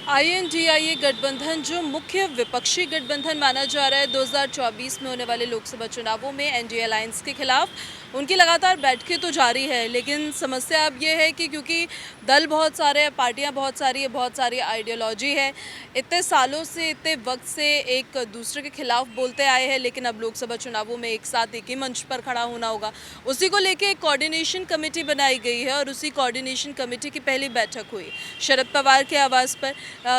INDIA गठबंधन जो मुख्य विपक्षी गठबंधन माना जा रहा है 2024 में होने वाले लोकसभा चुनावों में एनडीए अलायंस के खिलाफ उनकी लगातार बैठकें तो जारी है, लेकिन समस्या अब ये है कि क्योंकि दल बहुत सारे हैं, पार्टियां बहुत सारी है, बहुत सारी आइडियोलॉजी है, इतने सालों से इतने वक्त से एक दूसरे के खिलाफ बोलते आए हैं, लेकिन अब लोकसभा चुनावों में एक साथ एक ही मंच पर खड़ा होना होगा। उसी को लेकर एक कोऑर्डिनेशन कमेटी बनाई गई है और उसी कोऑर्डिनेशन कमेटी की पहली बैठक हुई शरद पवार के आवास पर।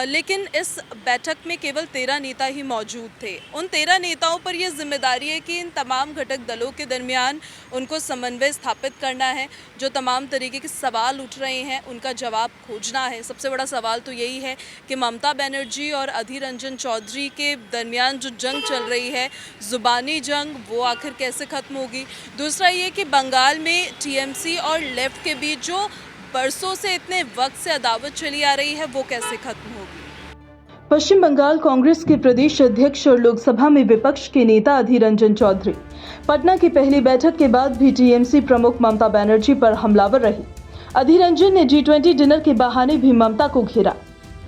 लेकिन इस बैठक में केवल 13 नेता ही मौजूद थे। उन 13 नेताओं पर यह जिम्मेदारी है कि इन तमाम घटक दलों के दरमियान उनको समन्वय स्थापित करना है। जो तमाम तरीके के सवाल उठ रहे हैं उनका जवाब खोजना है। सबसे बड़ा सवाल तो यही है कि ममता बनर्जी और अधीर रंजन चौधरी के दरमियान जो जंग चल रही है, जुबानी जंग, वो आखिर कैसे ख़त्म होगी। दूसरा ये कि बंगाल में टीएमसी और लेफ्ट के बीच जो बरसों से इतने वक्त से अदावत चली आ रही है वो कैसे खत्म होगी। पश्चिम बंगाल कांग्रेस के प्रदेश अध्यक्ष और लोकसभा में विपक्ष के नेता अधीर रंजन चौधरी पटना की पहली बैठक के बाद भी टीएमसी प्रमुख ममता बनर्जी पर हमलावर रही। अधीर रंजन ने G20 डिनर के बहाने भी ममता को घेरा।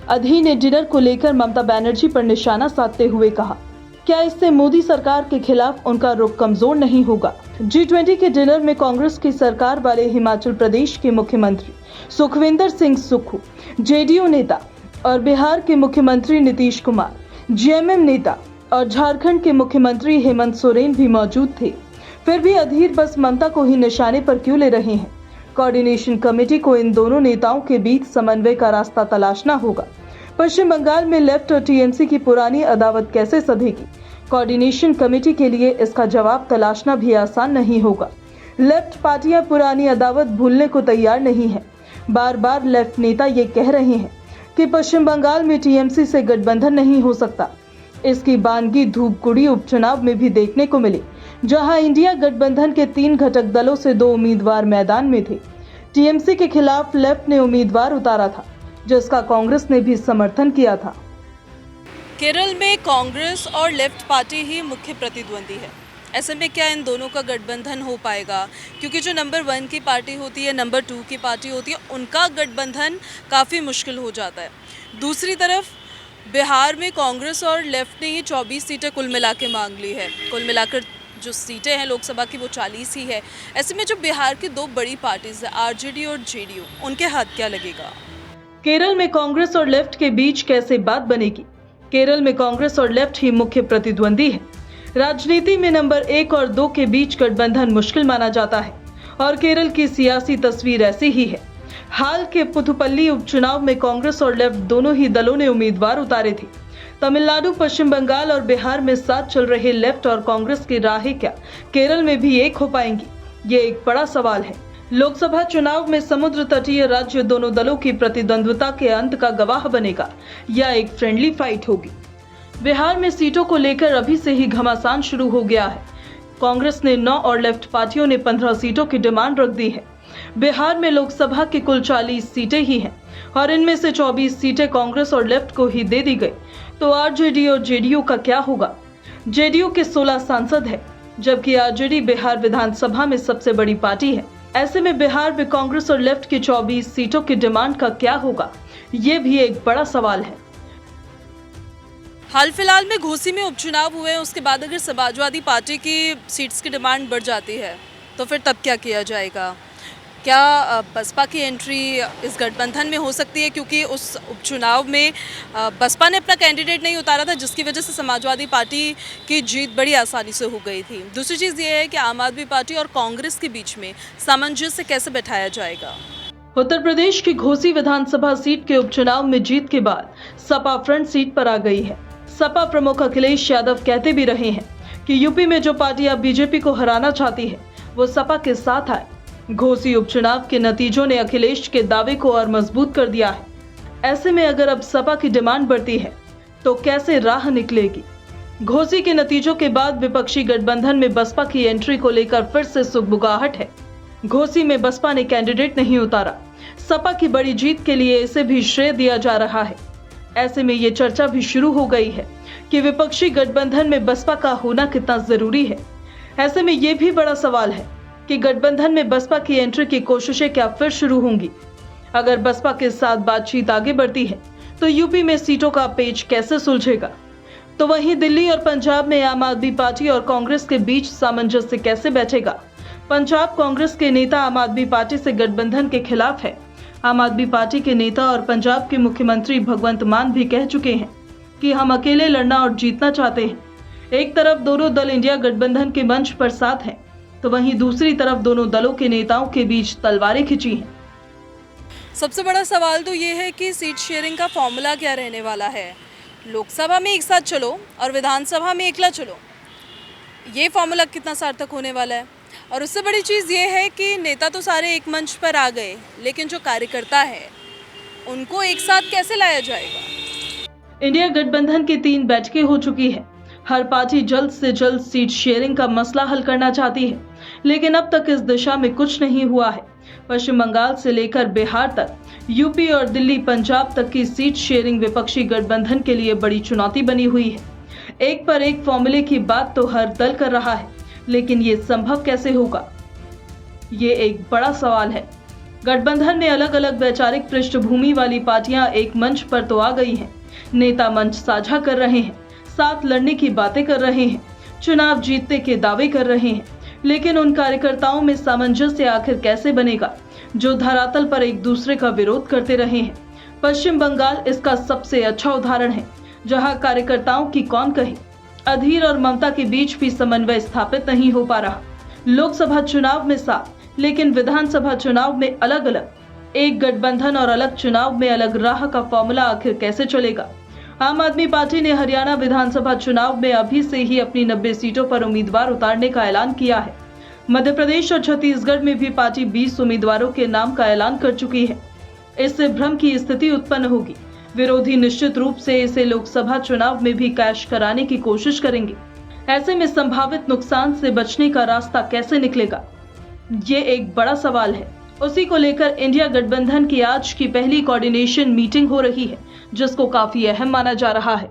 अधीर ने डिनर को लेकर ममता बनर्जी पर निशाना साधते हुए कहा, क्या इससे मोदी सरकार के खिलाफ उनका रुख कमजोर नहीं होगा। G20 के डिनर में कांग्रेस की सरकार वाले हिमाचल प्रदेश के मुख्यमंत्री सुखविंदर सिंह सुक्खू, जेडीयू नेता और बिहार के मुख्यमंत्री नीतीश कुमार, जेएमएम नेता और झारखंड के मुख्यमंत्री हेमंत सोरेन भी मौजूद थे। फिर भी अधीर बस ममता को ही निशाने पर क्यों ले रहे हैं। कोऑर्डिनेशन कमेटी को इन दोनों नेताओं के बीच समन्वय का रास्ता तलाशना होगा। पश्चिम बंगाल में लेफ्ट और टीएमसी की पुरानी अदावत कैसे सधेगी। कोऑर्डिनेशन कमेटी के लिए इसका जवाब तलाशना भी आसान नहीं होगा। लेफ्ट पार्टियां पुरानी अदावत भूलने को तैयार नहीं है। बार बार लेफ्ट नेता ये कह रहे हैं कि पश्चिम बंगाल में टीएमसी से गठबंधन नहीं हो सकता। इसकी बानगी धूपगुड़ी उपचुनाव में भी देखने को मिली, जहां इंडिया गठबंधन के 3 घटक दलों से 2 उम्मीदवार मैदान में थे। टीएमसी के खिलाफ लेफ्ट ने उम्मीदवार उतारा था, जिसका कांग्रेस ने भी समर्थन किया था। केरल में कांग्रेस और लेफ्ट पार्टी ही मुख्य प्रतिद्वंदी है। ऐसे में क्या इन दोनों का गठबंधन हो पाएगा, क्योंकि जो नंबर 1 की पार्टी होती है, नंबर 2 की पार्टी होती है, उनका गठबंधन काफ़ी मुश्किल हो जाता है। दूसरी तरफ बिहार में कांग्रेस और लेफ्ट ने ही 24 सीटें कुल मिला के मांग ली है। कुल मिलाकर जो सीटें हैं लोकसभा की वो 40 ही है। ऐसे में जो बिहार की 2 बड़ी पार्टीज है आरजेडी और जेडीयू, उनके हाथ क्या लगेगा। केरल में कांग्रेस और लेफ्ट के बीच कैसे बात बनेगी। केरल में कांग्रेस और लेफ्ट ही मुख्य प्रतिद्वंदी है। राजनीति में नंबर 1 और 2 के बीच गठबंधन मुश्किल माना जाता है और केरल की सियासी तस्वीर ऐसी ही है। हाल के पुथुपल्ली उपचुनाव में कांग्रेस और लेफ्ट दोनों ही दलों ने उम्मीदवार उतारे थे। तमिलनाडु, पश्चिम बंगाल और बिहार में साथ चल रहे लेफ्ट और कांग्रेस की राहें क्या केरल में भी एक हो पाएंगी, ये एक बड़ा सवाल है। लोकसभा चुनाव में समुद्र तटीय राज्य दोनों दलों की प्रतिद्वंद्विता के अंत का गवाह बनेगा या एक फ्रेंडली फाइट होगी। बिहार में सीटों को लेकर अभी से ही घमासान शुरू हो गया है। कांग्रेस ने 9 और लेफ्ट पार्टियों ने 15 सीटों की डिमांड रख दी है। बिहार में लोकसभा की कुल 40 सीटें ही हैं और इनमें से 24 सीटें कांग्रेस और लेफ्ट को ही दे दी गई। तो आरजेडी और जेडीयू का क्या होगा। जेडीयू के 16 सांसद हैं, जबकि आरजेडी बिहार विधानसभा में सबसे बड़ी पार्टी है। ऐसे में बिहार में कांग्रेस और लेफ्ट की 24 सीटों की डिमांड का क्या होगा, ये भी एक बड़ा सवाल है। हाल फिलहाल में घोसी में उपचुनाव हुए, उसके बाद अगर समाजवादी पार्टी की सीट्स की डिमांड बढ़ जाती है तो फिर तब क्या किया जाएगा। क्या बसपा की एंट्री इस गठबंधन में हो सकती है, क्योंकि उस उपचुनाव में बसपा ने अपना कैंडिडेट नहीं उतारा था, जिसकी वजह से समाजवादी पार्टी की जीत बड़ी आसानी से हो गई थी। दूसरी चीज़ ये है कि आम आदमी पार्टी और कांग्रेस के बीच में सामंजस्य कैसे बैठाया जाएगा। उत्तर प्रदेश की घोसी विधानसभा सीट के उपचुनाव में जीत के बाद सपा फ्रंट सीट पर आ गई है। सपा प्रमुख अखिलेश यादव कहते भी रहे हैं कि यूपी में जो पार्टियां बीजेपी को हराना चाहती है वो सपा के साथ आए। घोसी उपचुनाव के नतीजों ने अखिलेश के दावे को और मजबूत कर दिया है। ऐसे में अगर अब सपा की डिमांड बढ़ती है तो कैसे राह निकलेगी। घोसी के नतीजों के बाद विपक्षी गठबंधन में बसपा की एंट्री को लेकर फिर से सुगबुगाहट है। घोसी में बसपा ने कैंडिडेट नहीं उतारा। सपा की बड़ी जीत के लिए इसे भी श्रेय दिया जा रहा है। ऐसे में ये चर्चा भी शुरू हो गई है कि विपक्षी गठबंधन में बसपा का होना कितना जरूरी है। ऐसे में ये भी बड़ा सवाल है कि गठबंधन में बसपा की एंट्री की कोशिशें क्या फिर शुरू होंगी। अगर बसपा के साथ बातचीत आगे बढ़ती है तो यूपी में सीटों का पेच कैसे सुलझेगा? तो वहीं दिल्ली और पंजाब में आम आदमी पार्टी और कांग्रेस के बीच सामंजस्य कैसे बैठेगा? पंजाब कांग्रेस के नेता आम आदमी पार्टी से गठबंधन के खिलाफ है। आम आदमी पार्टी के नेता और पंजाब के मुख्यमंत्री भगवंत मान भी कह चुके हैं कि हम अकेले लड़ना और जीतना चाहते हैं। एक तरफ दोनों दल इंडिया गठबंधन के मंच पर साथ हैं, तो वहीं दूसरी तरफ दोनों दलों के नेताओं के बीच तलवारें खिंची हैं। सबसे बड़ा सवाल तो ये है कि सीट शेयरिंग का फॉर्मूला क्या रहने वाला है। लोकसभा में एक साथ चलो और विधानसभा में अकेला चलो, ये फॉर्मूला कितना सार्थक होने वाला है। और उससे बड़ी चीज़ ये है कि नेता तो सारे एक मंच पर आ गए, लेकिन जो कार्यकर्ता है उनको एक साथ कैसे लाया जाएगा। इंडिया गठबंधन की 3 बैठकें हो चुकी है। हर पार्टी जल्द से जल्द सीट शेयरिंग का मसला हल करना चाहती है, लेकिन अब तक इस दिशा में कुछ नहीं हुआ है। पश्चिम बंगाल से लेकर बिहार तक, यूपी और दिल्ली पंजाब तक की सीट शेयरिंग विपक्षी गठबंधन के लिए बड़ी चुनौती बनी हुई है। एक पर एक फॉर्मूले की बात तो हर दल कर रहा है, लेकिन ये संभव कैसे होगा, ये एक बड़ा सवाल है। गठबंधन में अलग अलग वैचारिक पृष्ठभूमि वाली पार्टियां एक मंच पर तो आ गई हैं। नेता मंच साझा कर रहे हैं, साथ लड़ने की बातें कर रहे हैं, चुनाव जीतने के दावे कर रहे हैं, लेकिन उन कार्यकर्ताओं में सामंजस्य आखिर कैसे बनेगा जो धरातल पर एक दूसरे का विरोध करते रहे हैं। पश्चिम बंगाल इसका सबसे अच्छा उदाहरण है, जहां कार्यकर्ताओं की कौन कहे, अधीर और ममता के बीच भी समन्वय स्थापित नहीं हो पा रहा। लोकसभा चुनाव में साथ, लेकिन विधानसभा चुनाव में अलग अलग, एक गठबंधन और अलग चुनाव में अलग राह का फॉर्मूला आखिर कैसे चलेगा। आम आदमी पार्टी ने हरियाणा विधानसभा चुनाव में अभी से ही अपनी 90 सीटों पर उम्मीदवार उतारने का ऐलान किया है। मध्य प्रदेश और छत्तीसगढ़ में भी पार्टी 20 उम्मीदवारों के नाम का ऐलान कर चुकी है। इससे भ्रम की स्थिति उत्पन्न होगी। विरोधी निश्चित रूप से इसे लोकसभा चुनाव में भी कैश कराने की कोशिश करेंगे। ऐसे में संभावित नुकसान से बचने का रास्ता कैसे निकलेगा, ये एक बड़ा सवाल है। उसी को लेकर इंडिया गठबंधन की आज की पहली कोऑर्डिनेशन मीटिंग हो रही है, जिसको काफी अहम माना जा रहा है।